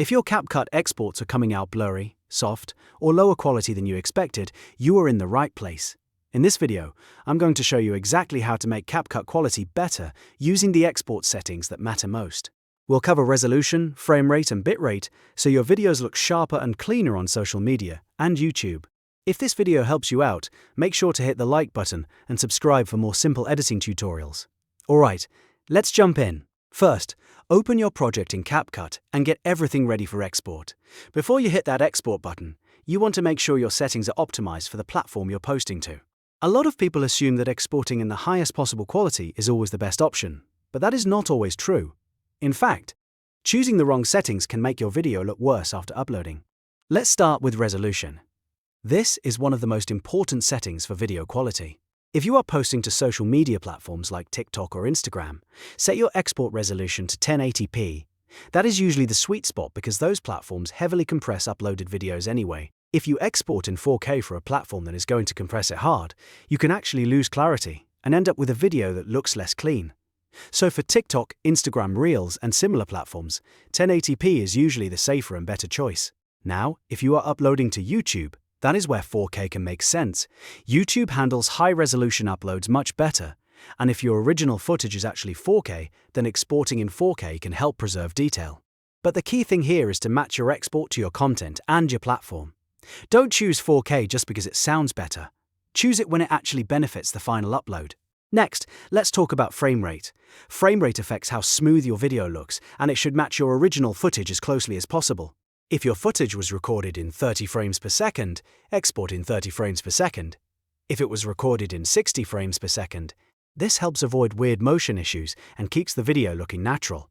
If your CapCut exports are coming out blurry, soft, or lower quality than you expected, you are in the right place. In this video, I'm going to show you exactly how to make CapCut quality better using the export settings that matter most. We'll cover resolution, frame rate, and bitrate so your videos look sharper and cleaner on social media and YouTube. If this video helps you out, make sure to hit the like button and subscribe for more simple editing tutorials. Alright, let's jump in. First, open your project in CapCut and get everything ready for export. Before you hit that export button, you want to make sure your settings are optimized for the platform you're posting to. A lot of people assume that exporting in the highest possible quality is always the best option, but that is not always true. In fact, choosing the wrong settings can make your video look worse after uploading. Let's start with resolution. This is one of the most important settings for video quality. If you are posting to social media platforms like TikTok or Instagram, set your export resolution to 1080p. That is usually the sweet spot because those platforms heavily compress uploaded videos anyway. If you export in 4K for a platform that is going to compress it hard, you can actually lose clarity and end up with a video that looks less clean. So for TikTok, Instagram Reels, and similar platforms, 1080p is usually the safer and better choice. Now, if you are uploading to YouTube, that is where 4K can make sense. YouTube handles high-resolution uploads much better, and if your original footage is actually 4K, then exporting in 4K can help preserve detail. But the key thing here is to match your export to your content and your platform. Don't choose 4K just because it sounds better. Choose it when it actually benefits the final upload. Next, let's talk about frame rate. Frame rate affects how smooth your video looks, and it should match your original footage as closely as possible. If your footage was recorded in 30 frames per second, export in 30 frames per second. If it was recorded in 60 frames per second, this helps avoid weird motion issues and keeps the video looking natural.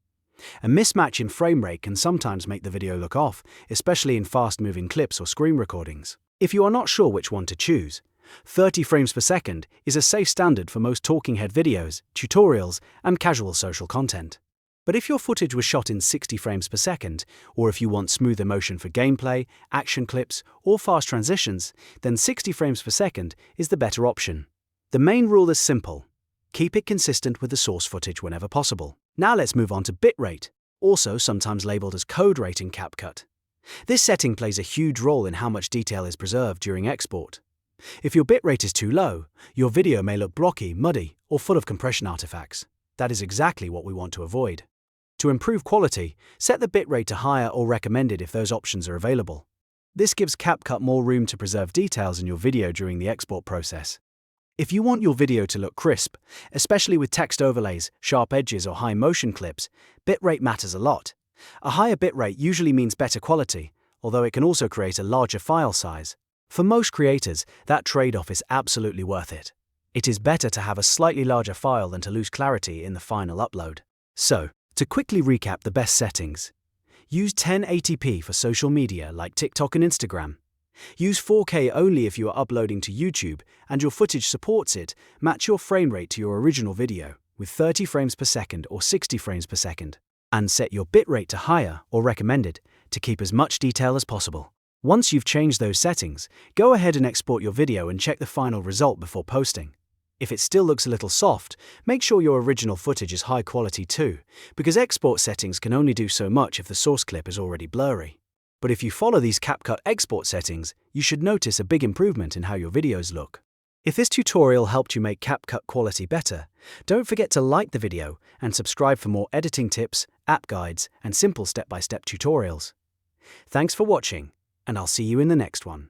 A mismatch in frame rate can sometimes make the video look off, especially in fast-moving clips or screen recordings. If you are not sure which one to choose, 30 frames per second is a safe standard for most talking head videos, tutorials, and casual social content. But if your footage was shot in 60 frames per second, or if you want smoother motion for gameplay, action clips, or fast transitions, then 60 frames per second is the better option. The main rule is simple. Keep it consistent with the source footage whenever possible. Now let's move on to bitrate, also sometimes labeled as code rate in CapCut. This setting plays a huge role in how much detail is preserved during export. If your bitrate is too low, your video may look blocky, muddy, or full of compression artifacts. That is exactly what we want to avoid. To improve quality, set the bitrate to higher or recommended if those options are available. This gives CapCut more room to preserve details in your video during the export process. If you want your video to look crisp, especially with text overlays, sharp edges, or high motion clips, bitrate matters a lot. A higher bitrate usually means better quality, although it can also create a larger file size. For most creators, that trade-off is absolutely worth it. It is better to have a slightly larger file than to lose clarity in the final upload. So, to quickly recap the best settings, use 1080p for social media like TikTok and Instagram. Use 4K only if you are uploading to YouTube and your footage supports it. Match your frame rate to your original video with 30 frames per second or 60 frames per second. And set your bitrate to higher or recommended to keep as much detail as possible. Once you've changed those settings, go ahead and export your video and check the final result before posting. If it still looks a little soft, make sure your original footage is high quality too, because export settings can only do so much if the source clip is already blurry. But if you follow these CapCut export settings, you should notice a big improvement in how your videos look. If this tutorial helped you make CapCut quality better, don't forget to like the video and subscribe for more editing tips, app guides, and simple step-by-step tutorials. Thanks for watching, and I'll see you in the next one.